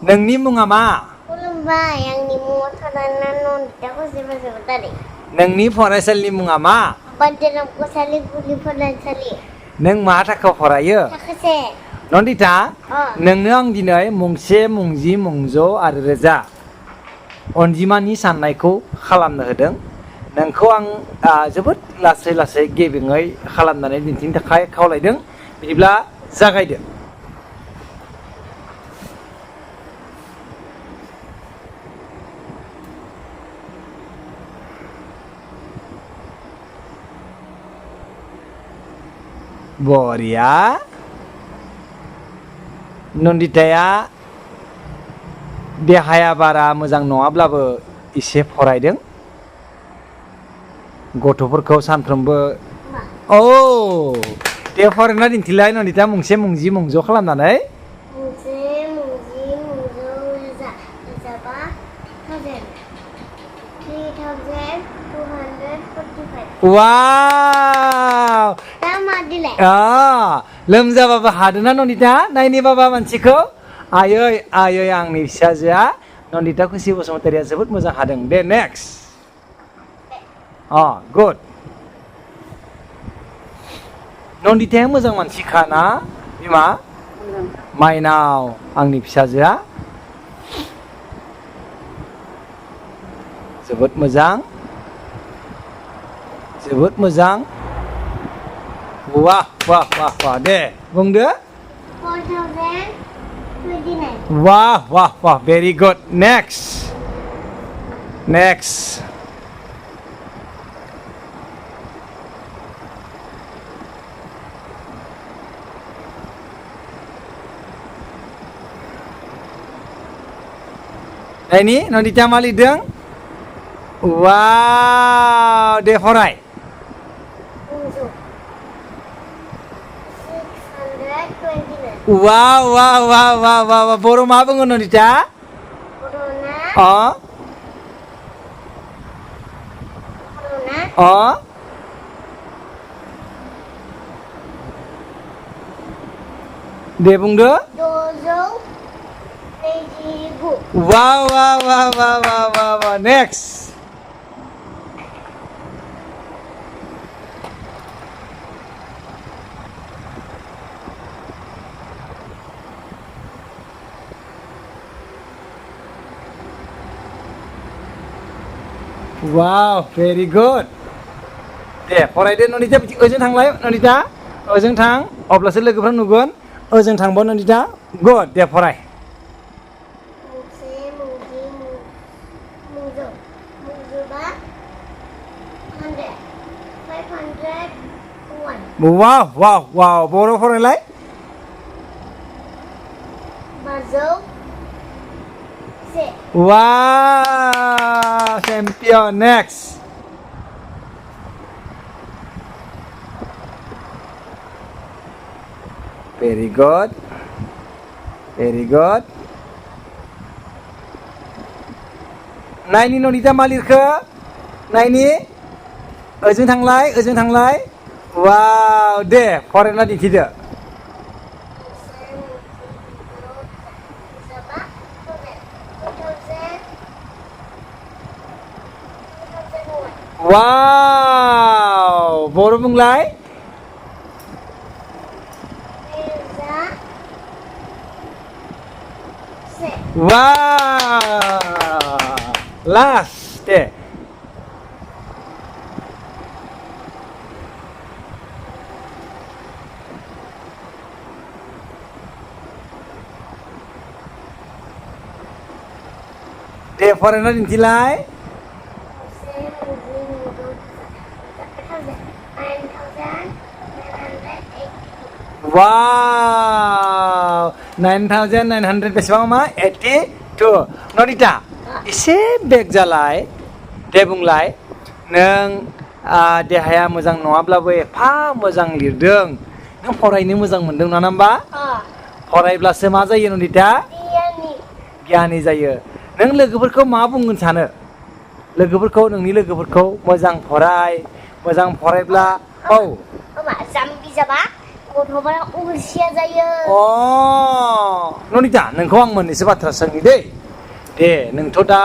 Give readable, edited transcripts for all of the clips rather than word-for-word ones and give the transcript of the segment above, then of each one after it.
नोंनि मुङा मा? खुलुमबाय आंनि मुङा थादाना नन्दिता खुसि बसुमतारी। नोंनि फरायसालिनि मुङा मा? बान्देराम कसालि गुदि फरायसालि। नों मा थाखोआव फरायो? थाखोसे। नन्दिता अ नोंनो आं दिनै मुंसे मुंजि मुंज' आरो रोजा अनजिमानि साननायखौ खालामनो होदों। नोंखौ आं जोबोद लासै लासै गेबेङै खालामनानै दिन्थिनो थाखाय खावलायदों। बिदिब्ला जागायदो। बरिया नन्दिताया देहाया बारा मोजां नङाब्लाबो एसे फरायदों। गथ'फोरखौ सानफ्रोमबो औ दे फरायना दिन्थिलाय नन्दिता मुंसे मुंजि मुंज' खालामनानै। मुंसे मुंजि मुंज' रोजा रोजाबा 3245। वाव दा मा दिलाय? लोमजाबाबो हादोंना नन्दिता? नायनि बाबा मानसिखौ आयै आयै आंनि फिसाजोआ नन्दिता खुसि बसुमतारिया जोबोद मोजां हादों। दे नेक्स्ट। गुड। नन्दिताया मोजां मानसिखा ना बिमा? माइनाव आंनि फिसाजोआ जोबोद मोजां जोबोद मोजां। वाह वाह वाह वाह दे बुंदो। 4029। वाह वाह वाह भेरि गुड। Next next. नायनि नन्दिता मा लिरदों? वाव दे फराय। 629। वाव वाव वाव वाव वाव बर' मा बुङो नन्दिता? दे बुंदो। 229। वाव वाव वाव वाव वाव वाव नेक्स्ट। वाव भेरि गुड। दे फरायदो नन्दिता ओजों थांलाय नन्दिता ओजों थां अब्लासो लोगोफ्रा नुगोन। ओजों थांबा नन्दिता गुड दे फराय। मुंसे मुंजि मुंज' मुंजोबा 501। वाव वाव वाव बर' फरायलाय। बाजौ से। वाव champion. Next. Very good very good. नायनि नन्दिता मा लिरखो? नायनि ओजों थांलाय ओजों थांलाय। वाव दे फरायना दिन्थिदो। वाव बर' बुंलाय। वाव लास्ट दे। दे फरायना दिन्थिलाय। वाव 9900 बेसेबां मा 82। नन्दिता एसे बेग जालाय। दे बुंलाय नों देहाया मोजां नङाब्लाबो एफा मोजां लिरदों। नों फरायनो मोजां मोनदों नङा होमबा? फरायब्लासो मा जायो नन्दिता? गियानि जायो। नों लोगोफोरखौ मा बुंगोन सानो? लोगोफोरखौ नोंनि लोगोफोरखौ मोजां फराय मोजां फरायब्ला जाम्बि जाबा गथ'फोरा अलसिया जायो नन्दिता नोंखौ आं मोननैसो बाथ्रा सोंनि दै दे नोंथ' दा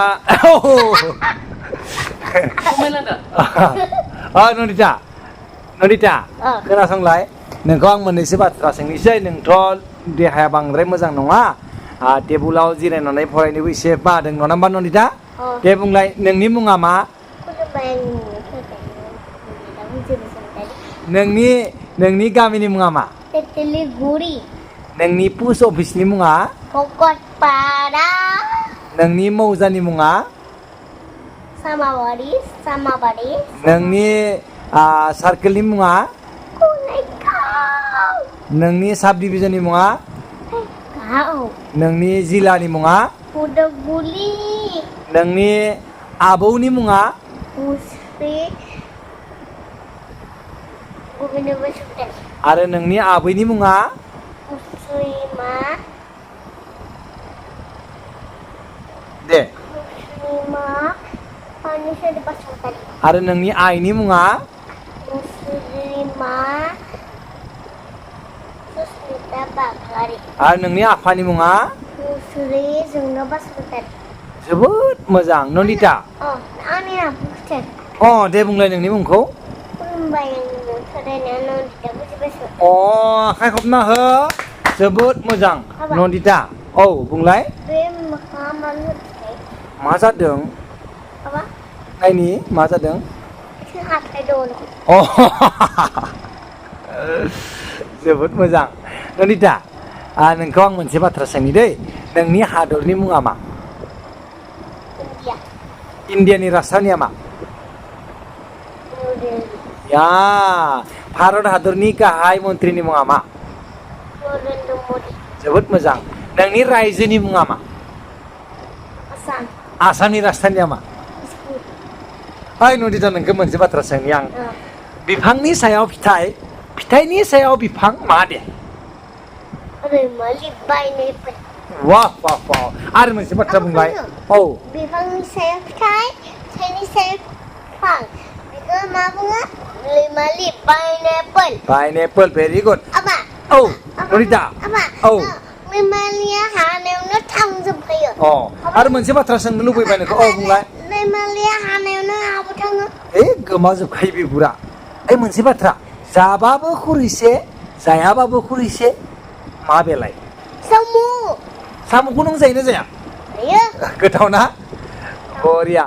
नन्दिता खोनासंलाय नोंखौ आं मोननैसो बाथ्रा सोंनोसै नोंथ' देहाया बांद्राय मोजां नङा टेबुलाव जिरायनानै फरायनोबो एसे बादों नङा होमबा नन्दिता दे बुंलाय नोंनि मुङा मा नोंनि गामिनि मुङा मा नोंनि पुस्ट अफिसनि मुङा नोंनि मौजानि मुङा नोंनि सार्केलनि मुङा नोंनि साब डिभिजननि मुङा नोंनि जिल्लानि मुङा नोंनि आबौनि मुङा आरो नोंनि आबैनि मुङा दे आरो नोंनि आइनि मुङा आरो नोंनि आफानि मुङा जोबोद मोजां नन्दिता दे बुंलाय नोंनि मुंखौ आखाइ खबना हो जोबोद मोजां नन्दिता बुंलाय मा जादों नायनि मा जादों जोबोद मोजां नन्दिता नोंखौ आं मोनसे बाथ्रा सोंनि दै नोंनि हादरनि मुङा मा इण्डियानि राजधानिया मा भारत हादरनि गाहाय मन्थ्रिनि मुङा मा जोबोद मोजां नोंनि रायजोनि मुङा मा आसामनि राजधानिया मा नन्दिता नोंखौ मोनसे बाथ्रा सोंनि आं बिफांनि सायाव फिथाइ फिथाइनि सायाव बिफां मा दे वाह वाह वाह आरो मोनसे बाथ्रा बुंलाय बिफांनि सायाव फिथाइ फिथाइनि सायाव बिफां बेखौ मा बुङो रैमालि पाइनएप्पल भेरि गुड नन्दिता रैमालिया हानायावनो थांजोबखायो आरो मोनसे बाथ्रा सोंनो लुबैबाय नोंखौ बुंलाय रैमालिया हानायावनो हाबो थाङो गोमाजोबखायो बिगुरा मोनसे बाथ्रा जाबाबो खुरैसे जायाबाबो खुरैसे मा बेलाय साम'खौ नों जायोना जाया गोथाव ना बरिया